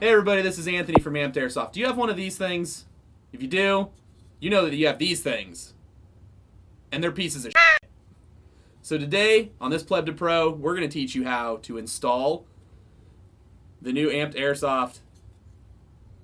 Hey everybody, this is Anthony from Amped Airsoft. Do you have one of these things? If you do, you know that you have these things. And they're pieces of shit. So today, on this Pleb to Pro, we're going to teach you how to install the new Amped Airsoft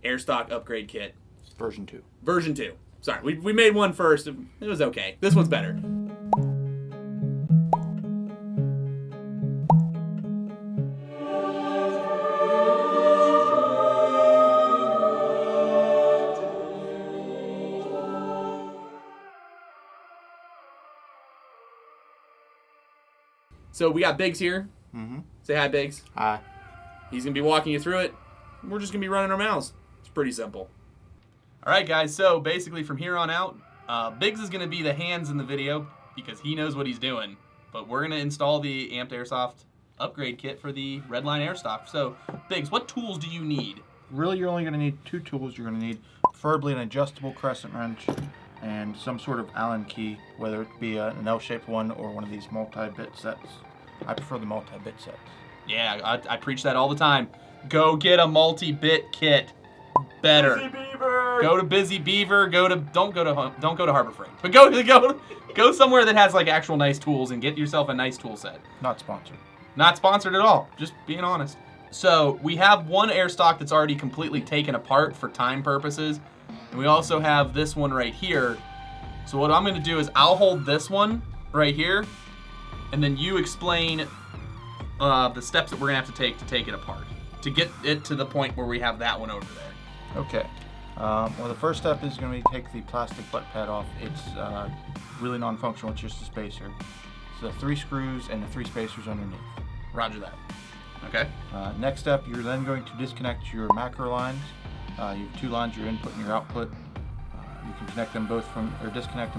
Airstock Upgrade Kit. Version 2. Version 2. Sorry, we made one first. It was okay. This one's better. So we got Biggs here. Mm-hmm. Say hi, Biggs. Hi. He's going to be walking you through it. We're just going to be running our mouths. It's pretty simple. All right, guys. So basically from here on out, Biggs is going to be the hands in the video because he knows what he's doing. But we're going to install the Amped Airsoft Upgrade Kit for the Redline Airstock. So, Biggs, what tools do you need? Really, you're only going to need 2 tools. You're going to need preferably an adjustable crescent wrench and some sort of Allen key, whether it be an L-shaped one or one of these multi-bit sets. I prefer the multi-bit sets. Yeah, I preach that all the time. Go get a multi-bit kit. Better. Busy Beaver. Go to Busy Beaver. Don't go to Harbor Freight, but go somewhere that has like actual nice tools and get yourself a nice tool set. Not sponsored. Not sponsored at all. Just being honest. So we have one airstock that's already completely taken apart for time purposes, and we also have this one right here. So what I'm going to do is I'll hold this one right here, and then you explain the steps that we're going to have to take it apart to get it to the point where we have that one over there. Okay. Well, the first step is going to be take the plastic butt pad off. It's really non-functional. It's just a spacer. So the 3 screws and the 3 spacers underneath. Roger that. Okay. Next step, you're then going to disconnect your macro lines. You have 2 lines, your input and your output. You can disconnect them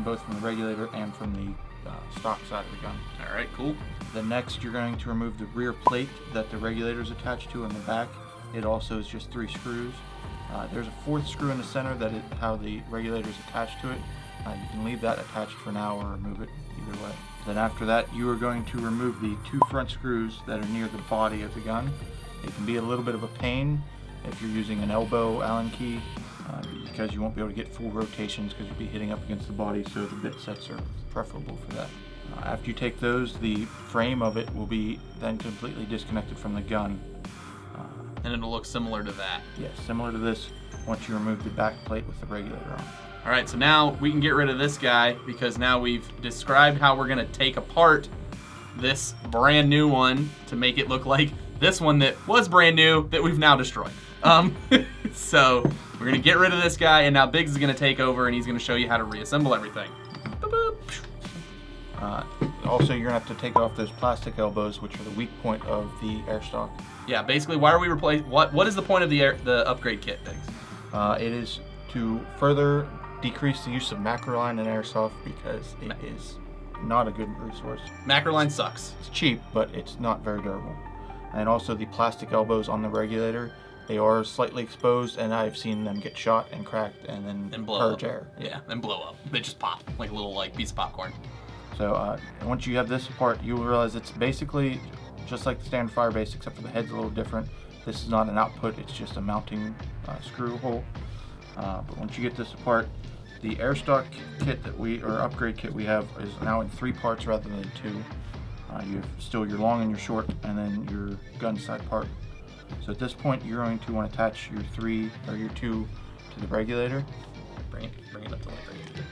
both from the regulator and from the stock side of the gun. All right, cool. Then next, you're going to remove the rear plate that the regulator is attached to in the back. It also is just 3 screws. There's a 4th screw in the center that is how the regulator is attached to it. You can leave that attached for now or remove it either way. Then after that, you are going to remove the 2 front screws that are near the body of the gun. It can be a little bit of a pain if you're using an elbow Allen key because you won't be able to get full rotations because you'll be hitting up against the body, so the bit sets are preferable for that. After you take those, the frame of it will be then completely disconnected from the gun. And it'll look similar to that. Yes, similar to this once you remove the back plate with the regulator on. All right, so now we can get rid of this guy because now we've described how we're going to take apart this brand new one to make it look like this one that was brand new that we've now destroyed. So we're going to get rid of this guy, and now Biggs is going to take over and he's going to show you how to reassemble everything. Boop, boop. Also, you're going to have to take off those plastic elbows, which are the weak point of the airstock. Yeah, basically, why are we replacing? What is the point of the upgrade kit, Biggs? It is to further decrease the use of macro line in airsoft because it is not a good resource. Macro line sucks. It's cheap, but it's not very durable. And also the plastic elbows on the regulator, they are slightly exposed, and I've seen them get shot and cracked and then purge air. Yeah, and blow up. They just pop like a little piece of popcorn. So once you have this apart, you will realize it's basically just like the standard fire base, except for the head's a little different. This is not an output, it's just a mounting screw hole. But once you get this apart, the airstock kit upgrade kit we have is now in 3 parts rather than 2. You have still your long and your short, and then your gun side part. So at this point, you're going to want to attach your 2 to the regulator. Bring it up to like right here.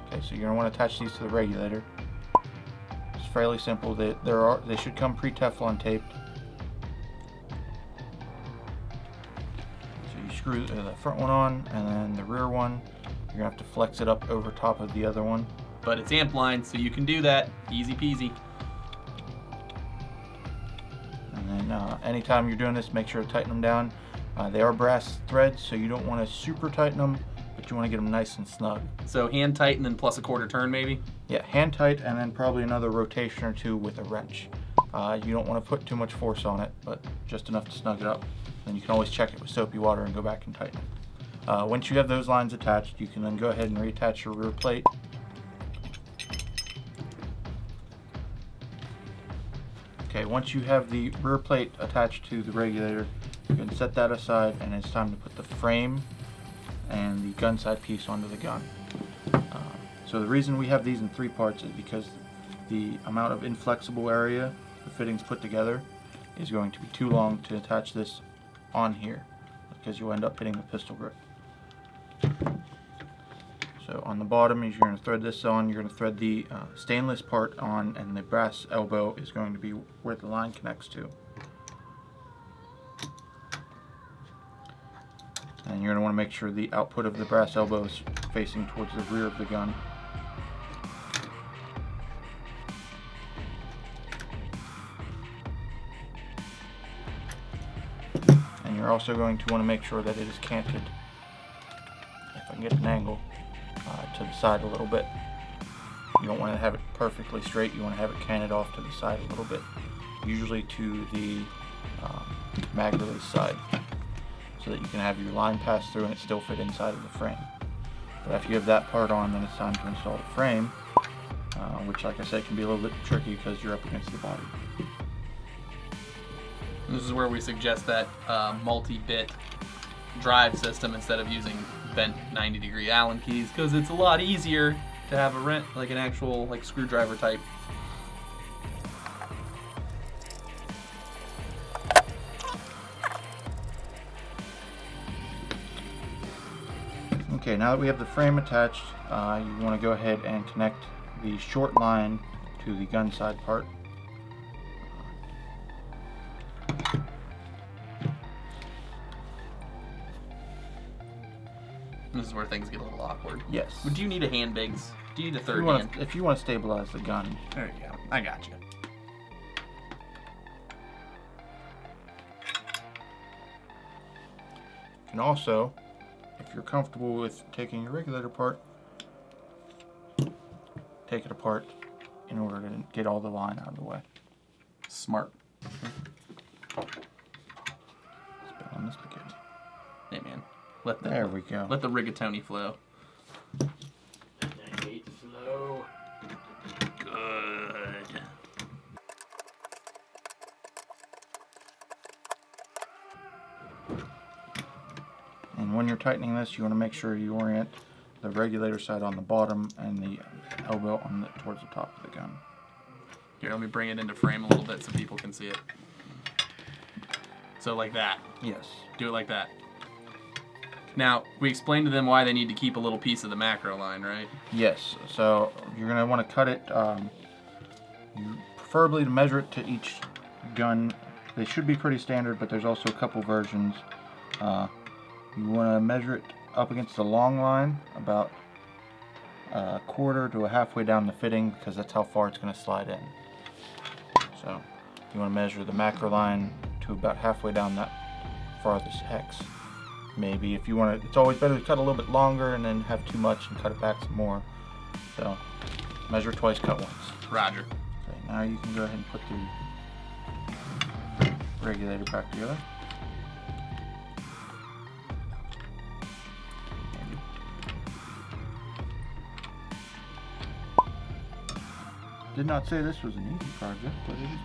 Okay, so you're going to want to attach these to the regulator. It's fairly simple. They should come pre-Teflon taped. So you screw the front one on, and then the rear one, you're going to have to flex it up over top of the other one. But it's amp line, so you can do that. Easy peasy. And then anytime you're doing this, make sure to tighten them down. They are brass threads, so you don't want to super tighten them, but you want to get them nice and snug. So hand tighten and plus a quarter turn maybe? Yeah, hand tight and then probably another rotation or 2 with a wrench. You don't want to put too much force on it, but just enough to snug it up. Then you can always check it with soapy water and go back and tighten it. Once you have those lines attached, you can then go ahead and reattach your rear plate. Okay, once you have the rear plate attached to the regulator, You can set that aside, and it's time to put the frame and the gun side piece onto the gun. So the reason we have these in 3 parts is because the amount of inflexible area the fittings put together is going to be too long to attach this on here, because you'll end up hitting the pistol grip. So on the bottom, is you're going to thread this on, you're going to thread the stainless part on, and the brass elbow is going to be where the line connects to. And you're going to want to make sure the output of the brass elbow is facing towards the rear of the gun. And you're also going to want to make sure that it is canted, if I can get an angle, to the side a little bit. You don't want to have it perfectly straight, you want to have it canted off to the side a little bit, usually to the mag release side, so that you can have your line pass through and it still fit inside of the frame. But after you have that part on, then it's time to install the frame, which, like I said, can be a little bit tricky because you're up against the body. This is where we suggest that multi-bit drive system instead of using bent 90-degree Allen keys, because it's a lot easier to have like an actual screwdriver type. Okay, now that we have the frame attached, you want to go ahead and connect the short line to the gun side part. This is where things get a little awkward. Yes. Would you need a hand, Biggs? Do you need a third hand? hand? If you want to stabilize the gun. There you go. I got you. You can also, if you're comfortable with taking your regulator apart, take it apart in order to get all the line out of the way. Smart. Spill on the spaghetti. Hey man, there we go. Let the rigatoni flow. I hate flow. Good. And when you're tightening this, you want to make sure you orient the regulator side on the bottom and the elbow on towards the top of the gun. Here, let me bring it into frame a little bit so people can see it. So like that. Yes. Do it like that. Now, we explained to them why they need to keep a little piece of the macro line, right? Yes. So you're going to want to cut it, preferably to measure it to each gun. They should be pretty standard, but there's also a couple versions. You want to measure it up against the long line, about a quarter to a halfway down the fitting, because that's how far it's going to slide in. So you want to measure the macro line to about halfway down that farthest hex. Maybe if you want to, it's always better to cut a little bit longer and then have too much and cut it back some more. So measure twice, cut once. Roger. Okay, now you can go ahead and put the regulator back together. Did not say this was an easy project, but it is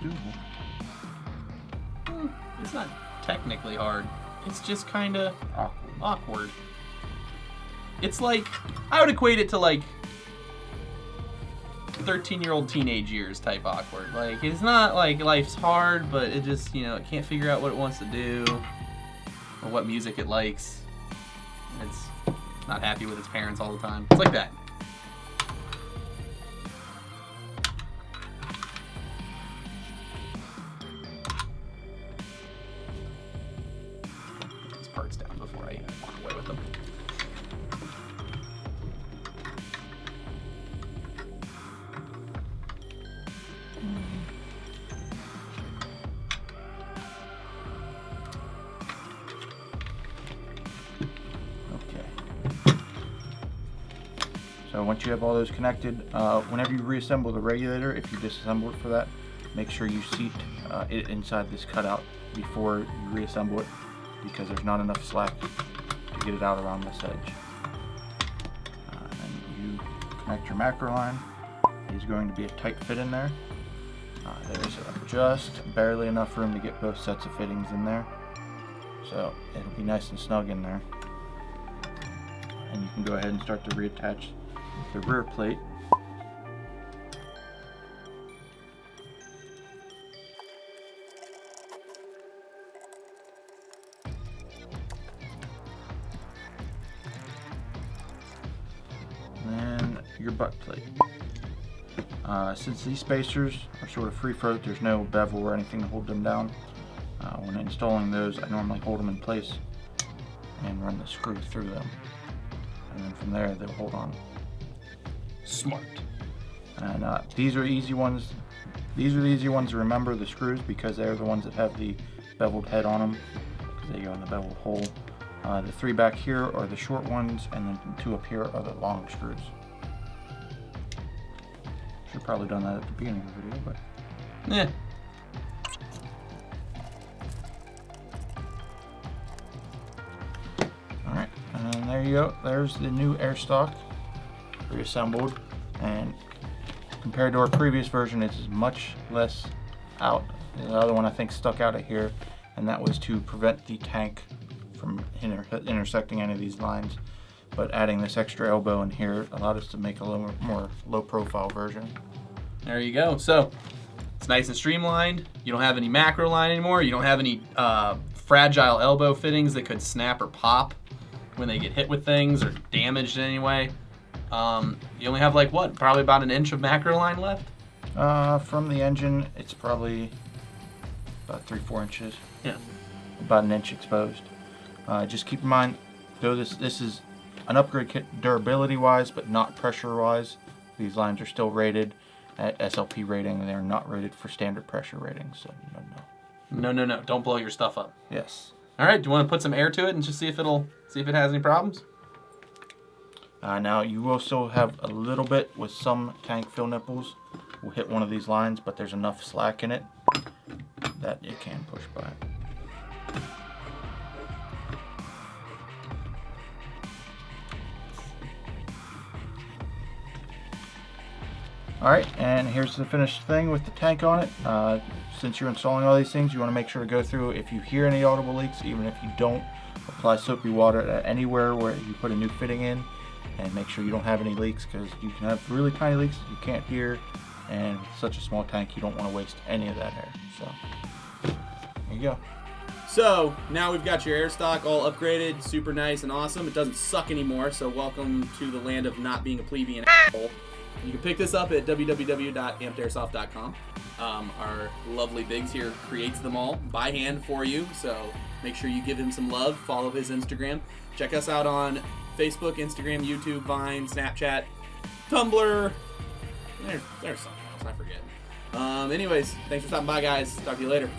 doable. It's not technically hard. It's just kind of awkward. It's like, I would equate it to like 13-year-old teenage years type awkward. Like, it's not like life's hard, but it just, it can't figure out what it wants to do or what music it likes. It's not happy with its parents all the time. It's like that. Parts down before I walk away with them. Okay. So once you have all those connected, whenever you reassemble the regulator, if you disassemble it for that, make sure you seat it inside this cutout before you reassemble it, because there's not enough slack to get it out around this edge. And you connect your macro line. There's going to be a tight fit in there. There's just barely enough room to get both sets of fittings in there. So it'll be nice and snug in there. And you can go ahead and start to reattach the rear plate. And your butt plate. Since these spacers are sort of free float, there's no bevel or anything to hold them down. When installing those, I normally hold them in place and run the screw through them. And then from there, they'll hold on. Smart. And these are easy ones. These are the easy ones to remember, the screws, because they're the ones that have the beveled head on them, because they go in the beveled hole. The 3 back here are the short ones, and then the 2 up here are the long screws. Should have probably done that at the beginning of the video, but yeah. Alright, and there you go. There's the new Airstock reassembled, and compared to our previous version, it's much less out. The other one I think stuck out of here, and that was to prevent the tank from intersecting any of these lines. But adding this extra elbow in here allowed us to make a little more low-profile version. There you go. So it's nice and streamlined. You don't have any macro line anymore. You don't have any fragile elbow fittings that could snap or pop when they get hit with things or damaged in any way. You only have like what? Probably about an inch of macro line left? From the engine, it's probably about 3-4 inches. Yeah. About an inch exposed. Just keep in mind, though this is an upgrade kit durability-wise, but not pressure-wise. These lines are still rated at SLP rating. They're not rated for standard pressure ratings, so No. Don't blow your stuff up. Yes. All right. Do you want to put some air to it and just see if it has any problems? Now you will still have a little bit with some tank fill nipples. Will hit one of these lines, but there's enough slack in it that it can push by. Alright, and here's the finished thing with the tank on it. Since you're installing all these things, you want to make sure to go through, if you hear any audible leaks, even if you don't, apply soapy water anywhere where you put a new fitting in, and make sure you don't have any leaks, because you can have really tiny leaks that you can't hear, and with such a small tank, you don't want to waste any of that air. So, there you go. So now we've got your Airstock all upgraded, super nice and awesome. It doesn't suck anymore, so welcome to the land of not being a plebeian asshole. You can pick this up at www.ampedairsoft.com. Our lovely Biggs here creates them all by hand for you, so make sure you give him some love. Follow his Instagram. Check us out on Facebook, Instagram, YouTube, Vine, Snapchat, Tumblr. There's something else, I forget. Anyways, thanks for stopping by, guys. Talk to you later.